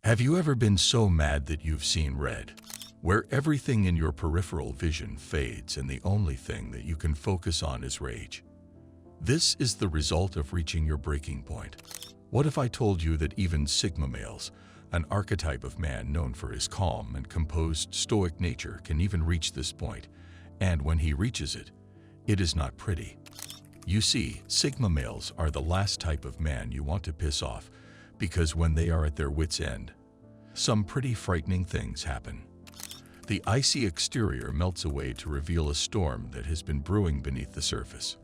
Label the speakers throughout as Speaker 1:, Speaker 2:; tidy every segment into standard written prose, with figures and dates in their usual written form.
Speaker 1: Have you ever been so mad that you've seen red, where everything in your peripheral vision fades and the only thing that you can focus on is rage? This is the result of reaching your breaking point. What if I told you that even Sigma males, an archetype of man known for his calm and composed stoic nature, can even reach this point, and when he reaches it, it is not pretty. You see, Sigma males are the last type of man you want to piss off, because when they are at their wits' end, some pretty frightening things happen. The icy exterior melts away to reveal a storm that has been brewing beneath the surface.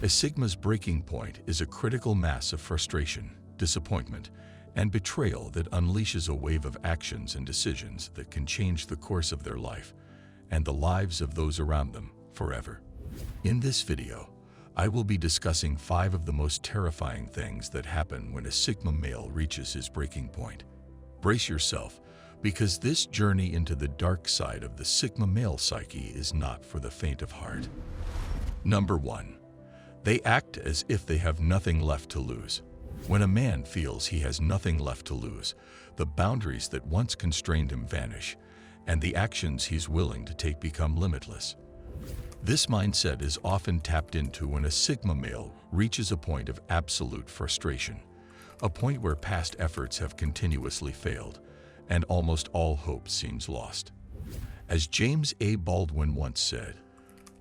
Speaker 1: A Sigma's breaking point is a critical mass of frustration, disappointment, and betrayal that unleashes a wave of actions and decisions that can change the course of their life and the lives of those around them forever. In this video, I will be discussing 5 of the most terrifying things that happen when a Sigma male reaches his breaking point. Brace yourself, because this journey into the dark side of the Sigma male psyche is not for the faint of heart. Number 1. They act as if they have nothing left to lose. When a man feels he has nothing left to lose, the boundaries that once constrained him vanish, and the actions he's willing to take become limitless. This mindset is often tapped into when a Sigma male reaches a point of absolute frustration, a point where past efforts have continuously failed, and almost all hope seems lost. As James A. Baldwin once said,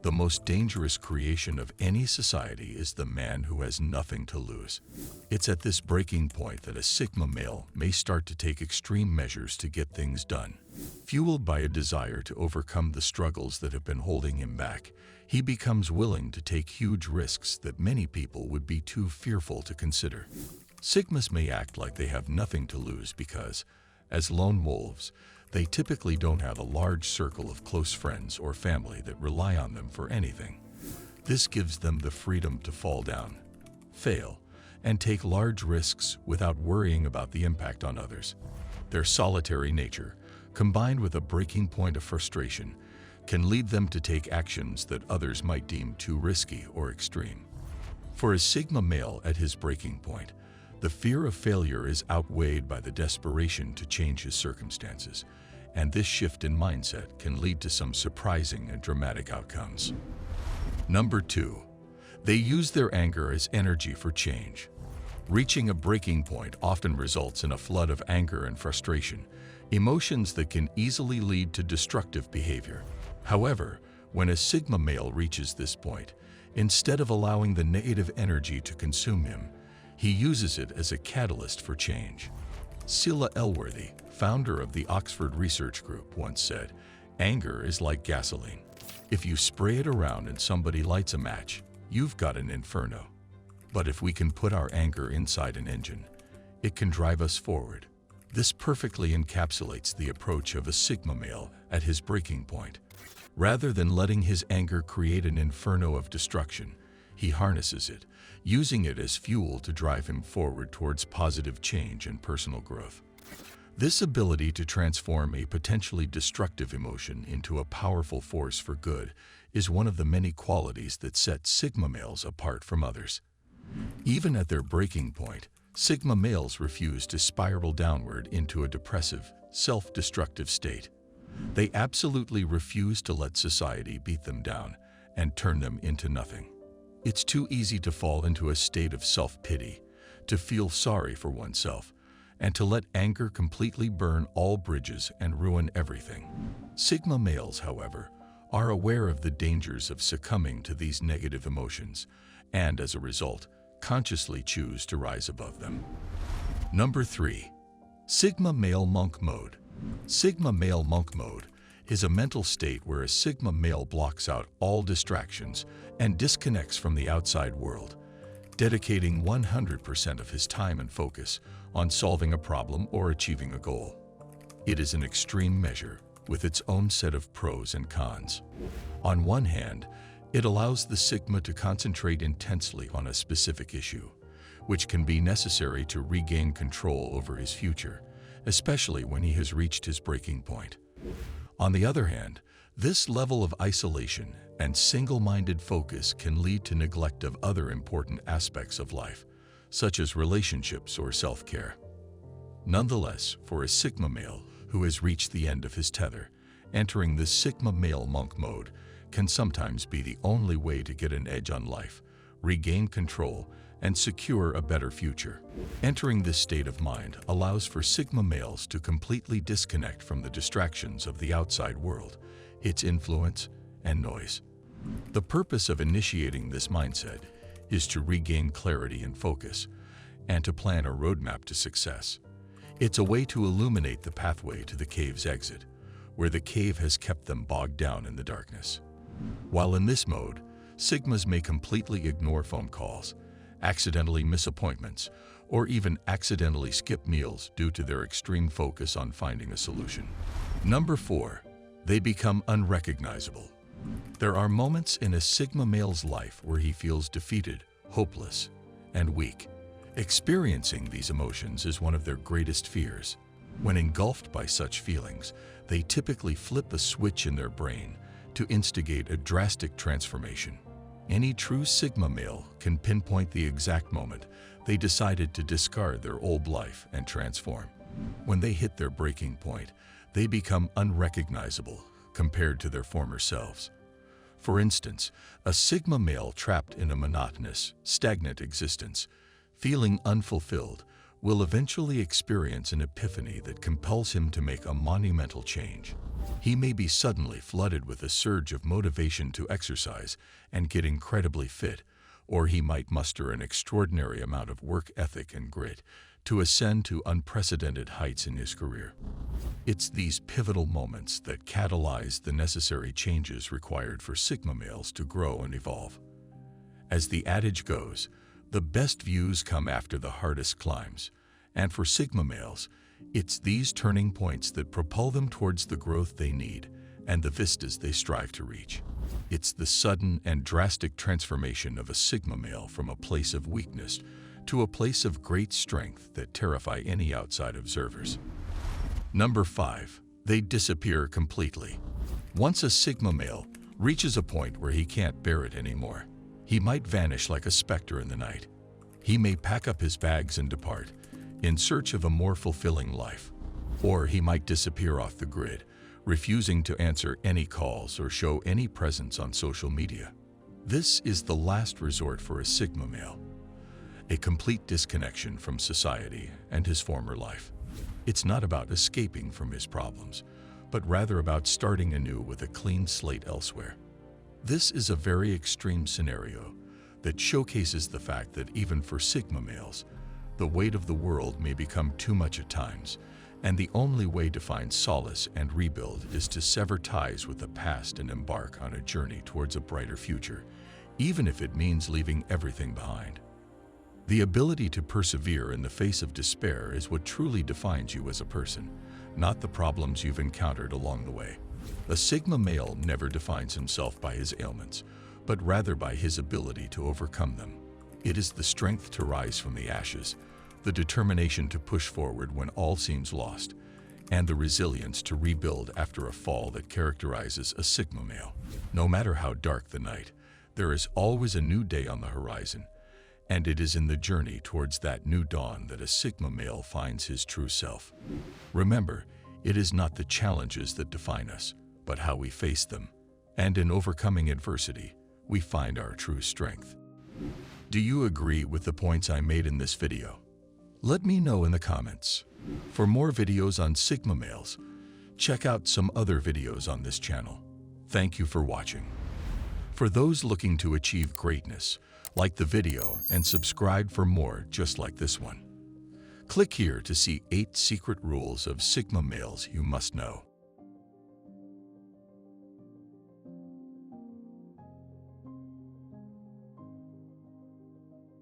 Speaker 1: "The most dangerous creation of any society is the man who has nothing to lose." It's at this breaking point that a Sigma male may start to take extreme measures to get things done. Fueled by a desire to overcome the struggles that have been holding him back, he becomes willing to take huge risks that many people would be too fearful to consider. Sigmas may act like they have nothing to lose because, as lone wolves, they typically don't have a large circle of close friends or family that rely on them for anything. This gives them the freedom to fall down, fail, and take large risks without worrying about the impact on others. Their solitary nature, combined with a breaking point of frustration, can lead them to take actions that others might deem too risky or extreme. For a Sigma male at his breaking point, the fear of failure is outweighed by the desperation to change his circumstances, and this shift in mindset can lead to some surprising and dramatic outcomes. Number 2. They use their anger as energy for change. Reaching a breaking point often results in a flood of anger and frustration, emotions that can easily lead to destructive behavior. However, when a Sigma male reaches this point, instead of allowing the negative energy to consume him, he uses it as a catalyst for change. Cilla Elworthy, founder of the Oxford Research Group, once said, "Anger is like gasoline. If you spray it around and somebody lights a match, you've got an inferno. But if we can put our anger inside an engine, it can drive us forward." This perfectly encapsulates the approach of a Sigma male at his breaking point. Rather than letting his anger create an inferno of destruction, he harnesses it, using it as fuel to drive him forward towards positive change and personal growth. This ability to transform a potentially destructive emotion into a powerful force for good is one of the many qualities that set Sigma males apart from others. Even at their breaking point, Sigma males refuse to spiral downward into a depressive, self-destructive state. They absolutely refuse to let society beat them down and turn them into nothing. It's too easy to fall into a state of self-pity, to feel sorry for oneself, and to let anger completely burn all bridges and ruin everything. Sigma males, however, are aware of the dangers of succumbing to these negative emotions, and as a result, consciously choose to rise above them. Number 3. Sigma male monk mode. Sigma male monk mode is a mental state where a Sigma male blocks out all distractions and disconnects from the outside world, dedicating 100% of his time and focus on solving a problem or achieving a goal. It is an extreme measure with its own set of pros and cons. On one hand, it allows the Sigma to concentrate intensely on a specific issue, which can be necessary to regain control over his future, especially when he has reached his breaking point. On the other hand, this level of isolation and single-minded focus can lead to neglect of other important aspects of life, such as relationships or self-care. Nonetheless, for a Sigma male who has reached the end of his tether, entering the Sigma male monk mode can sometimes be the only way to get an edge on life, regain control, and secure a better future. Entering this state of mind allows for Sigma males to completely disconnect from the distractions of the outside world, its influence, and noise. The purpose of initiating this mindset is to regain clarity and focus, and to plan a roadmap to success. It's a way to illuminate the pathway to the cave's exit, where the cave has kept them bogged down in the darkness. While in this mode, Sigmas may completely ignore phone calls, accidentally miss appointments, or even accidentally skip meals due to their extreme focus on finding a solution. Number 4, they become unrecognizable. There are moments in a Sigma male's life where he feels defeated, hopeless, and weak. Experiencing these emotions is one of their greatest fears. When engulfed by such feelings, they typically flip a switch in their brain to instigate a drastic transformation. Any true Sigma male can pinpoint the exact moment they decided to discard their old life and transform. When they hit their breaking point, they become unrecognizable compared to their former selves. For instance, a Sigma male trapped in a monotonous, stagnant existence, feeling unfulfilled, will eventually experience an epiphany that compels him to make a monumental change. He may be suddenly flooded with a surge of motivation to exercise and get incredibly fit, or he might muster an extraordinary amount of work ethic and grit to ascend to unprecedented heights in his career. It's these pivotal moments that catalyze the necessary changes required for Sigma males to grow and evolve. As the adage goes, the best views come after the hardest climbs, and for Sigma males, it's these turning points that propel them towards the growth they need and the vistas they strive to reach. It's the sudden and drastic transformation of a Sigma male from a place of weakness to a place of great strength that terrify any outside observers. Number 5, they disappear completely. Once a Sigma male reaches a point where he can't bear it anymore, he might vanish like a specter in the night. He may pack up his bags and depart, in search of a more fulfilling life. Or he might disappear off the grid, refusing to answer any calls or show any presence on social media. This is the last resort for a Sigma male, a complete disconnection from society and his former life. It's not about escaping from his problems, but rather about starting anew with a clean slate elsewhere. This is a very extreme scenario that showcases the fact that even for Sigma males, the weight of the world may become too much at times, and the only way to find solace and rebuild is to sever ties with the past and embark on a journey towards a brighter future, even if it means leaving everything behind. The ability to persevere in the face of despair is what truly defines you as a person, not the problems you've encountered along the way. A Sigma male never defines himself by his ailments, but rather by his ability to overcome them. It is the strength to rise from the ashes, the determination to push forward when all seems lost, and the resilience to rebuild after a fall that characterizes a Sigma male. No matter how dark the night, there is always a new day on the horizon, and it is in the journey towards that new dawn that a Sigma male finds his true self. Remember, it is not the challenges that define us, but how we face them. And in overcoming adversity, we find our true strength. Do you agree with the points I made in this video? Let me know in the comments. For more videos on Sigma males, check out some other videos on this channel. Thank you for watching. For those looking to achieve greatness, like the video and subscribe for more just like this one. Click here to see 8 secret rules of Sigma males you must know.